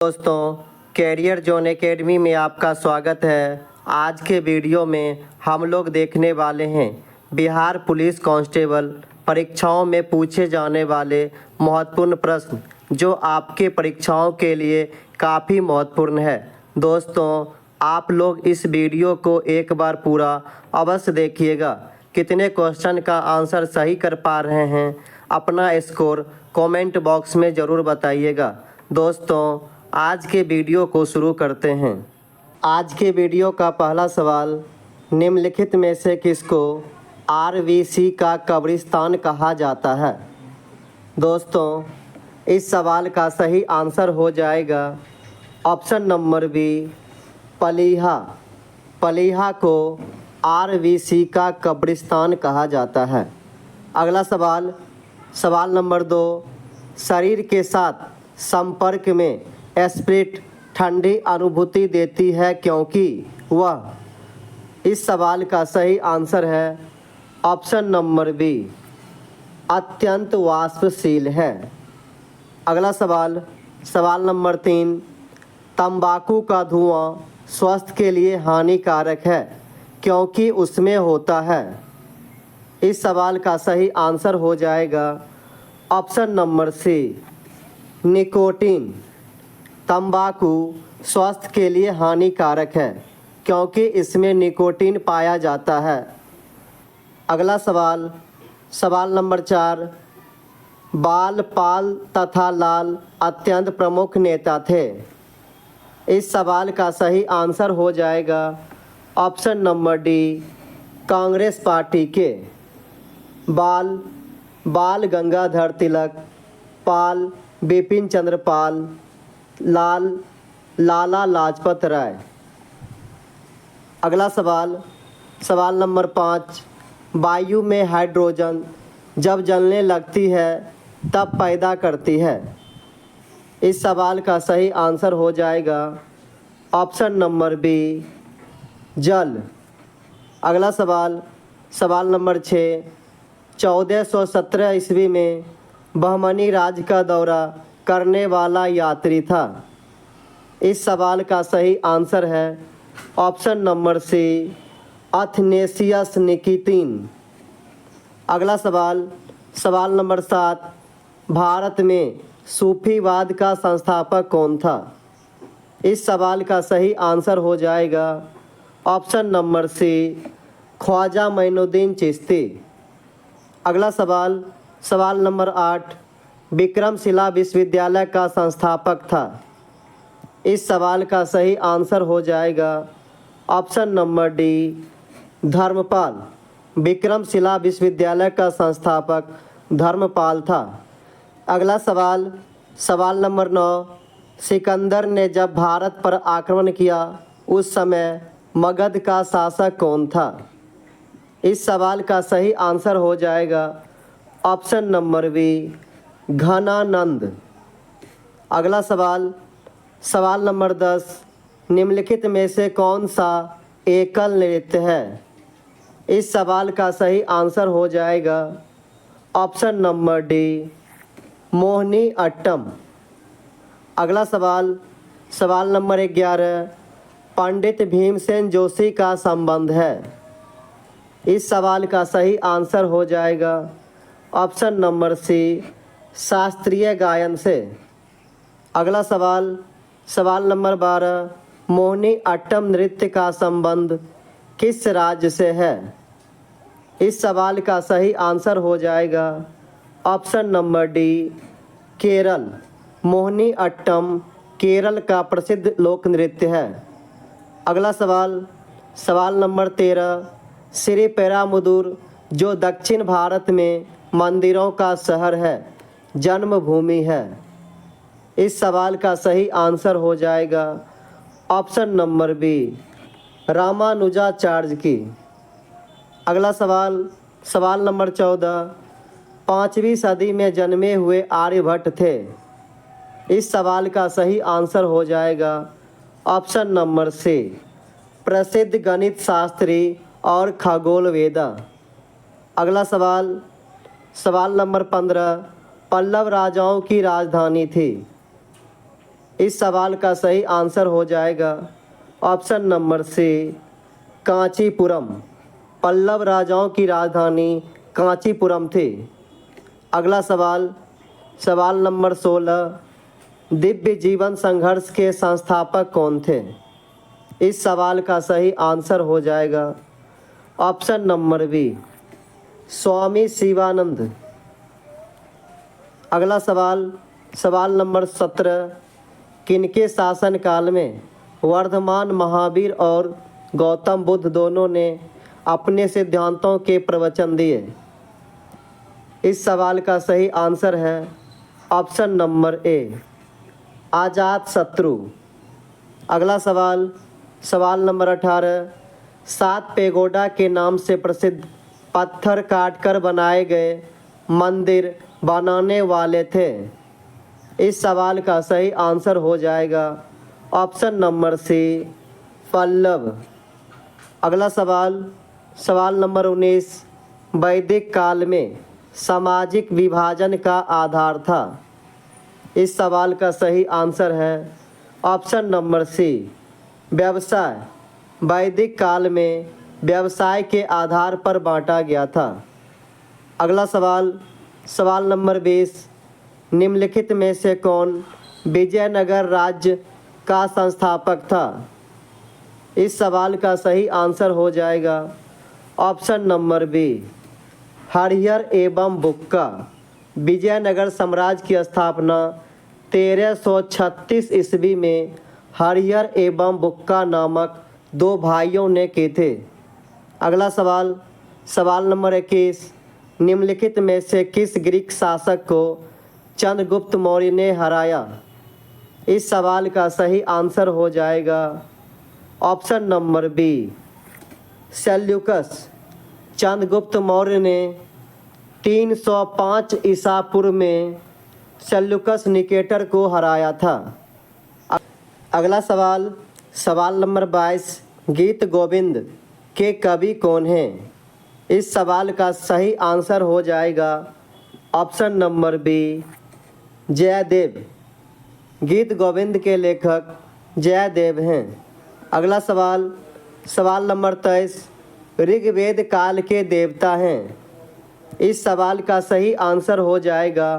दोस्तों, career zone academy में आपका स्वागत है। आज के वीडियो में हम लोग देखने वाले हैं बिहार पुलिस कांस्टेबल परीक्षाओं में पूछे जाने वाले महत्वपूर्ण प्रश्न, जो आपके परीक्षाओं के लिए काफ़ी महत्वपूर्ण है। दोस्तों, आप लोग इस वीडियो को एक बार पूरा अवश्य देखिएगा। कितने क्वेश्चन का आंसर सही कर पा रहे हैं, अपना स्कोर कमेंट बॉक्स में ज़रूर बताइएगा। दोस्तों, आज के वीडियो को शुरू करते हैं। आज के वीडियो का पहला सवाल, निम्नलिखित में से किसको आरवीसी का कब्रिस्तान कहा जाता है? दोस्तों, इस सवाल का सही आंसर हो जाएगा ऑप्शन नंबर बी, पलीहा। पलीहा को आरवीसी का कब्रिस्तान कहा जाता है। अगला सवाल, सवाल नंबर 2, शरीर के साथ संपर्क में स्प्रिट ठंडी अनुभूति देती है क्योंकि वह? इस सवाल का सही आंसर है ऑप्शन नंबर बी, अत्यंत वाष्पशील है। अगला सवाल, सवाल नंबर 3, तंबाकू का धुआं स्वास्थ्य के लिए हानिकारक है क्योंकि उसमें होता है? इस सवाल का सही आंसर हो जाएगा ऑप्शन नंबर सी, निकोटीन। तंबाकू स्वास्थ्य के लिए हानिकारक है क्योंकि इसमें निकोटीन पाया जाता है। अगला सवाल, सवाल नंबर 4, बाल पाल तथा लाल अत्यंत प्रमुख नेता थे। इस सवाल का सही आंसर हो जाएगा option number D, Congress party के। बाल गंगाधर तिलक, पाल बिपिन चंद्र पाल, लाल लाला लाजपत राय। अगला सवाल, सवाल नंबर 5, वायु में हाइड्रोजन जब जलने लगती है तब पैदा करती है? इस सवाल का सही आंसर हो जाएगा ऑप्शन नंबर बी, जल। अगला सवाल, सवाल नंबर 6, 1417 ईस्वी में बहमनी राज्य का दौरा करने वाला यात्री था। इस सवाल का सही आंसर है ऑप्शन नंबर सी, अथनेसियस निकितीन। अगला सवाल, सवाल नंबर 7, भारत में सूफीवाद का संस्थापक कौन था? इस सवाल का सही आंसर हो जाएगा option number C, Khwaja Moinuddin Chishti. अगला सवाल, सवाल नंबर 8, विक्रमशिला विश्वविद्यालय का संस्थापक था। इस सवाल का सही आंसर हो जाएगा option number D, Dharmapal. Vikramshila विश्वविद्यालय का संस्थापक धर्मपाल था। अगला सवाल, सवाल नंबर 9, सिकंदर ने जब भारत पर आक्रमण किया उस समय मगध का शासक कौन था? इस सवाल का सही आंसर हो जाएगा ऑप्शन नंबर बी, घनानंद। अगला सवाल, सवाल नंबर 10, निम्नलिखित में से कौन सा एकल नृत्य है? इस सवाल का सही आंसर हो जाएगा option number D, Mohini Attam. अगला सवाल, सवाल नंबर 11, पंडित भीमसेन जोशी का संबंध है। इस सवाल का सही आंसर हो जाएगा ऑप्शन नंबर सी, शास्त्रीय गायन से। अगला सवाल, सवाल नंबर 12, मोहिनी अट्टम नृत्य का संबंध किस राज्य से है? इस सवाल का सही आंसर हो जाएगा option number D, Kerala. Mohiniyattam Kerala का प्रसिद्ध लोक नृत्य है। अगला सवाल, सवाल नंबर 13, श्रीपेरामुदुर जो दक्षिण भारत में मंदिरों का शहर है, जन्मभूमि है। इस सवाल का सही आंसर हो जाएगा ऑप्शन नंबर बी, रामानुजाचार्य की। अगला सवाल, सवाल नंबर 14, 5वीं सदी में जन्मे हुए आर्यभट्ट थे। इस सवाल का सही आंसर हो जाएगा ऑप्शन नंबर सी, प्रसिद्ध गणित शास्त्री और खगोलवेदा। अगला सवाल, सवाल नंबर 15, पल्लव राजाओं की राजधानी थी। इस सवाल का सही आंसर हो जाएगा option number C Kanchipuram. Pallava राजाओं की राजधानी कांचीपुरम थी। अगला सवाल सवाल नंबर 16 दिव्य जीवन संघर्ष के संस्थापक कौन थे? इस सवाल का सही आंसर हो जाएगा ऑप्शन नंबर बी स्वामी शिवानंद। अगला सवाल सवाल नंबर 17 किनके शासनकाल में वर्धमान महावीर और गौतम बुद्ध दोनों ने अपने सिद्धांतों के प्रवचन दिए? इस सवाल का सही आंसर है ऑप्शन नंबर ए अजातशत्रु। अगला सवाल सवाल नंबर 18 सात पेगोडा के नाम से प्रसिद्ध पत्थर काटकर बनाए गए मंदिर बनाने वाले थे? इस सवाल का सही आंसर हो जाएगा ऑप्शन नंबर सी पल्लव। अगला सवाल सवाल नंबर 19 वैदिक काल में सामाजिक विभाजन का आधार था? इस सवाल का सही आंसर है ऑप्शन नंबर सी व्यवसाय। वैदिक काल में व्यवसाय के आधार पर बांटा गया था। अगला सवाल सवाल नंबर 20 निम्नलिखित में से कौन विजयनगर राज्य का संस्थापक था? इस सवाल का सही आंसर हो जाएगा ऑप्शन नंबर बी हरिहर एवं बुक्का। विजयनगर साम्राज्य की स्थापना 1336 ईस्वी में हरिहर एवं बुक्का नामक दो भाइयों ने की थे। अगला सवाल सवाल नंबर 21 निम्नलिखित में से किस ग्रीक शासक को चंद्रगुप्त मौर्य ने हराया? इस सवाल का सही आंसर हो जाएगा option number B Seleucus. Chandragupta Maurya ने 305 ईसा पूर्व में सेल्यूकस निकेटर को हराया था। अगला सवाल सवाल नंबर 22 गीत गोविंद के कवि कौन हैं? इस सवाल का सही आंसर हो जाएगा ऑप्शन नंबर बी जयदेव। गीत गोविंद के लेखक जयदेव हैं। अगला सवाल सवाल नंबर 23 ऋग्वेद काल के देवता हैं? इस सवाल का सही आंसर हो जाएगा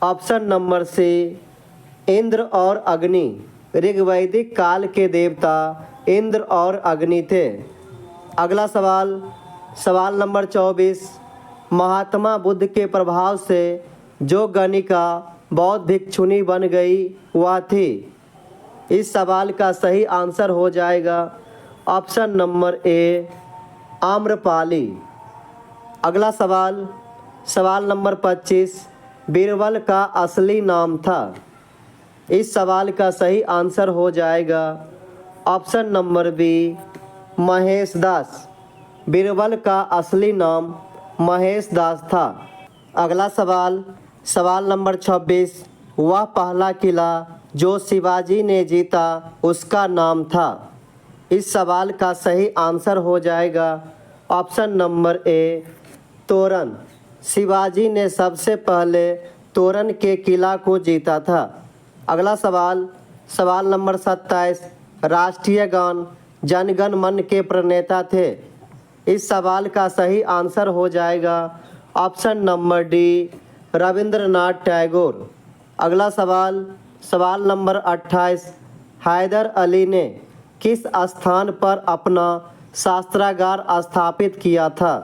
ऑप्शन नंबर सी इंद्र और अग्नि। ऋग्वैदिक काल के देवता इंद्र और अग्नि थे। अगला सवाल सवाल नंबर 24 महात्मा बुद्ध के प्रभाव से जो गणिका बौद्ध भिक्षुनी बन गई वह थी? इस सवाल का सही आंसर हो जाएगा ऑप्शन नंबर ए आम्रपाली। अगला सवाल सवाल नंबर 25 बीरबल का असली नाम था? इस सवाल का सही आंसर हो जाएगा ऑप्शन नंबर बी महेश दास। बीरबल का असली नाम महेश दास था। अगला सवाल सवाल नंबर 26 वह पहला किला जो शिवाजी ने जीता उसका नाम था? इस सवाल का सही आंसर हो जाएगा ऑप्शन नंबर ए तोरन। शिवाजी ने सबसे पहले तोरन के किला को जीता था। अगला सवाल सवाल नंबर 27 राष्ट्रीय गान जन गण मन के प्रणेता थे? इस सवाल का सही आंसर हो जाएगा option number D Rabindranath Tagore. अगला सवाल सवाल नंबर 28 हैदर अली ने किस स्थान पर अपना शास्त्रागार स्थापित किया था?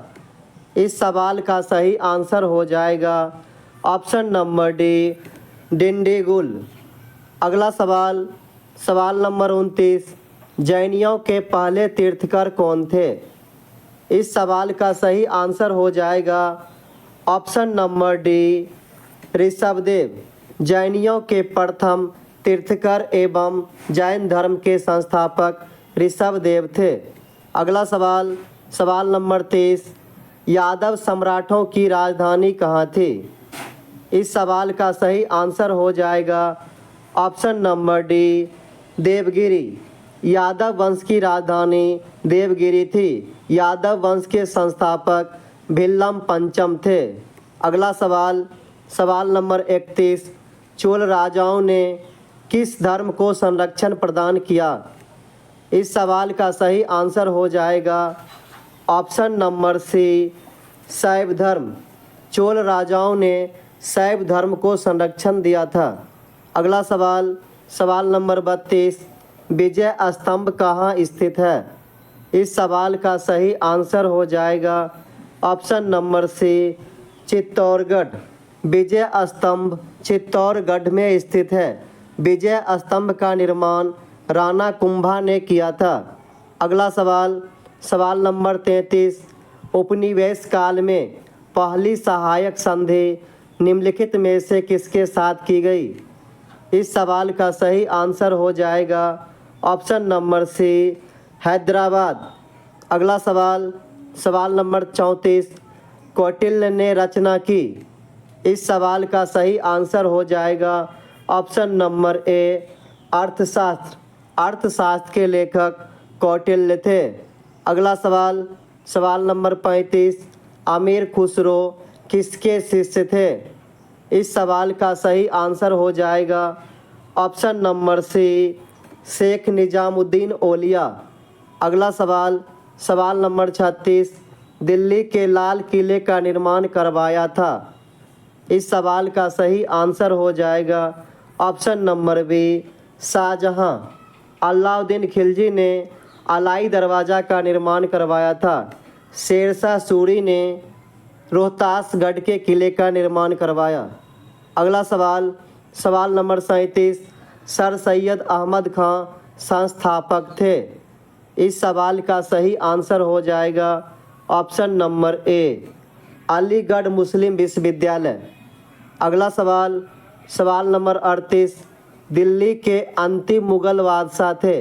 इस सवाल का सही आंसर हो जाएगा ऑप्शन नंबर डी डिंडीगुल। अगला सवाल सवाल नंबर 29 जैनियों के पहले तीर्थकर कौन थे? इस सवाल का सही आंसर हो जाएगा ऑप्शन नंबर डी ऋषभदेव। जैनियों के प्रथम तीर्थकर एवं जैन धर्म के संस्थापक ऋषभदेव थे। अगला सवाल सवाल नंबर 30 यादव सम्राटों की राजधानी कहाँ थी? इस सवाल का सही आंसर हो जाएगा option number D Devagiri. Yadav वंश की राजधानी देवगिरी थी। यादव वंश के संस्थापक भिल्लम पंचम थे। अगला सवाल सवाल नंबर 31 चोल राजाओं ने किस धर्म को संरक्षण प्रदान किया? इस सवाल का सही आंसर हो जाएगा ऑप्शन नंबर सी, शैव धर्म। चोल राजाओं ने शैव धर्म को संरक्षण दिया था। अगला सवाल, सवाल नंबर 32, विजय स्तंभ कहाँ स्थित है? इस सवाल का सही आंसर हो जाएगा ऑप्शन नंबर सी, चित्तौड़गढ़। विजय स्तंभ चित्तौड़गढ़ में स्थित है। विजय स्तंभ का निर्माण राणा कुंभा ने किया था। अगला सवाल, सवाल नंबर 33, उपनिवेश काल में पहली सहायक संधि निम्नलिखित में से किसके साथ की गई? इस सवाल का सही आंसर हो जाएगा ऑप्शन नंबर सी, हैदराबाद। अगला सवाल, सवाल नंबर 34, कौटिल्य ने रचना की। इस सवाल का सही आंसर हो जाएगा ऑप्शन नंबर ए, अर्थशास्त्र। अर्थशास्त्र के लेखक कौटिल्य थे। अगला सवाल, सवाल नंबर 35, अमीर खुसरो किसके शिष्य थे? इस सवाल का सही आंसर हो जाएगा option number C, Sheikh Nizamuddin Auliya. अगला सवाल, सवाल नंबर 36, दिल्ली के लाल किले का निर्माण करवाया था। इस सवाल का सही आंसर हो जाएगा option number B, Shah Jahan. Alauddin Khilji ने अलाई दरवाज़ा का निर्माण करवाया था। शेरशाह सूरी ने रोहतासगढ़ के किले का निर्माण करवाया। अगला सवाल, सवाल नंबर 37, सर सैयद अहमद खां संस्थापक थे। इस सवाल का सही आंसर हो जाएगा ऑप्शन नंबर ए, अलीगढ़ मुस्लिम विश्वविद्यालय। अगला सवाल, सवाल नंबर 38, दिल्ली के अंतिम मुगल बादशाह थे।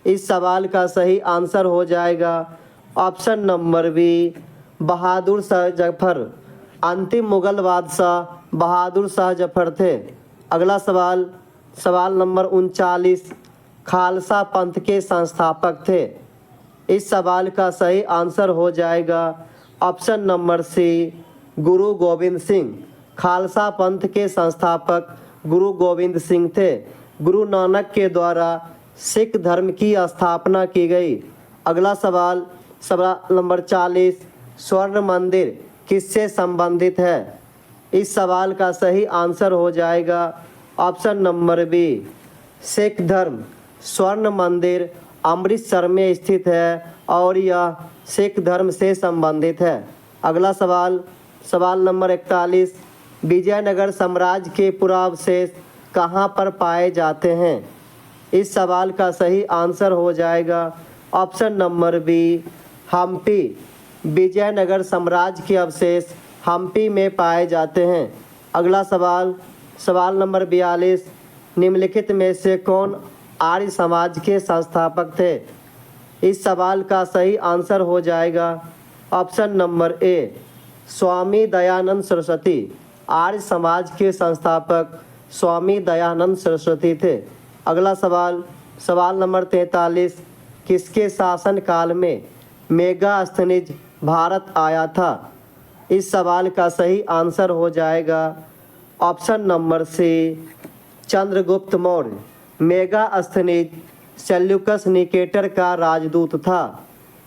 इस सवाल का सही आंसर हो जाएगा option number B, Bahadur Shah Zafar. अंतिम मुगल बादशाह बहादुर शाह जफर थे। अगला सवाल, सवाल नंबर 39, खालसा पंथ के संस्थापक थे। इस सवाल का सही आंसर हो जाएगा ऑप्शन नंबर सी, गुरु गोविंद सिंह। खालसा पंथ के संस्थापक गुरु गोविंद सिंह थे। गुरु नानक के द्वारा सिख धर्म की स्थापना की गई। अगला सवाल, सवाल नंबर 40, स्वर्ण मंदिर किससे संबंधित है? इस सवाल का सही आंसर हो जाएगा ऑप्शन नंबर बी, सिख धर्म। स्वर्ण मंदिर अमृतसर में स्थित है और यह सिख धर्म से संबंधित है। अगला सवाल, सवाल नंबर 41, विजयनगर साम्राज्य के पुरावशेष कहाँ पर पाए जाते हैं? इस सवाल का सही आंसर हो जाएगा option number B, Hampi. Vijayanagara साम्राज्य के अवशेष हम्पी में पाए जाते हैं। अगला सवाल, सवाल नंबर 42, निम्नलिखित में से कौन आर्य समाज के संस्थापक थे? इस सवाल का सही आंसर हो जाएगा option number A, Swami Dayanand Saraswati. Arya Samaj के संस्थापक स्वामी दयानंद सरस्वती थे। अगला सवाल, सवाल नंबर 43, किसके शासन काल में मेगास्थनीज भारत आया था? इस सवाल का सही आंसर हो जाएगा option number C, Chandragupta Maurya. Megasthenes Seleucus Nicator का राजदूत था।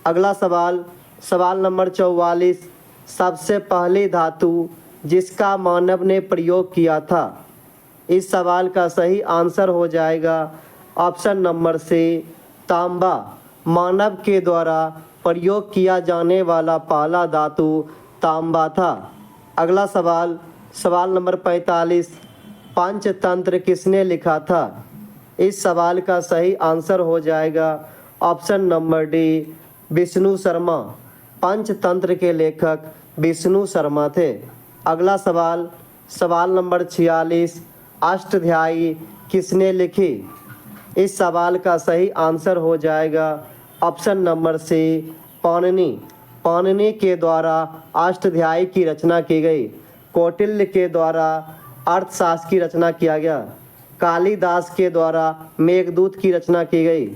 अगला सवाल, सवाल नंबर 44, सबसे पहली धातु जिसका मानव ने प्रयोग किया था। इस सवाल का सही आंसर हो जाएगा ऑप्शन नंबर सी, तांबा। मानव के द्वारा प्रयोग किया जाने वाला पहला धातु तांबा था। अगला सवाल, सवाल नंबर 45, पंचतंत्र किसने लिखा था? इस सवाल का सही आंसर हो जाएगा option number D, Vishnu Sharma. Panchatantra के लेखक विष्णु शर्मा थे। अगला सवाल, सवाल नंबर 46, अष्टध्यायी किसने लिखी? इस सवाल का सही आंसर हो जाएगा option number C, Panini. Panini के द्वारा अष्टध्यायी की रचना की गई। कौटिल्य के द्वारा अर्थशास्त्र की रचना किया गया। कालिदास के द्वारा मेघदूत की रचना की गई।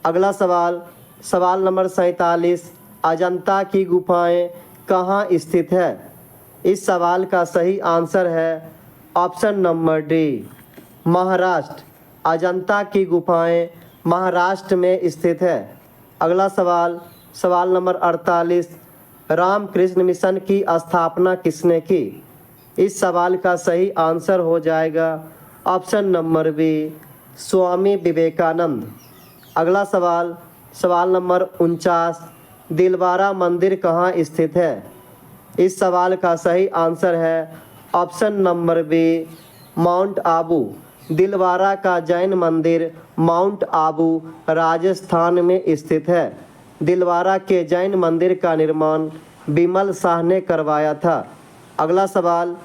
अगला सवाल, सवाल नंबर 47, अजंता की गुफाएं कहाँ स्थित है? इस सवाल का सही आंसर है option number D, Maharashtra. Ajanta की गुफाएं महाराष्ट्र में स्थित है। अगला सवाल, सवाल नंबर 48, रामकृष्ण मिशन की स्थापना किसने की? इस सवाल का सही आंसर हो जाएगा option number B, Swami Vivekananda. अगला सवाल, सवाल नंबर 49, दिलवारा मंदिर कहाँ स्थित है? इस सवाल का सही आंसर है option number B, mount Abu. Dilwara का जैन मंदिर माउंट आबू राजस्थान में स्थित है। दिलवारा के जैन मंदिर का निर्माण बिमल शाह ने करवाया था। अगला सवाल,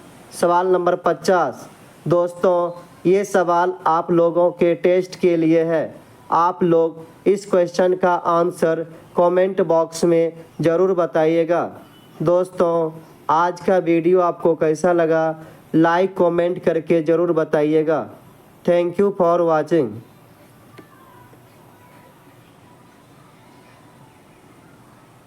सवाल नंबर 50। दोस्तों, ये सवाल आप लोगों के टेस्ट के लिए है। आप लोग इस क्वेश्चन का आंसर कमेंट बॉक्स में ज़रूर बताइएगा। दोस्तों, आज का वीडियो आपको कैसा लगा, लाइक कमेंट करके ज़रूर बताइएगा। Thank you for watching.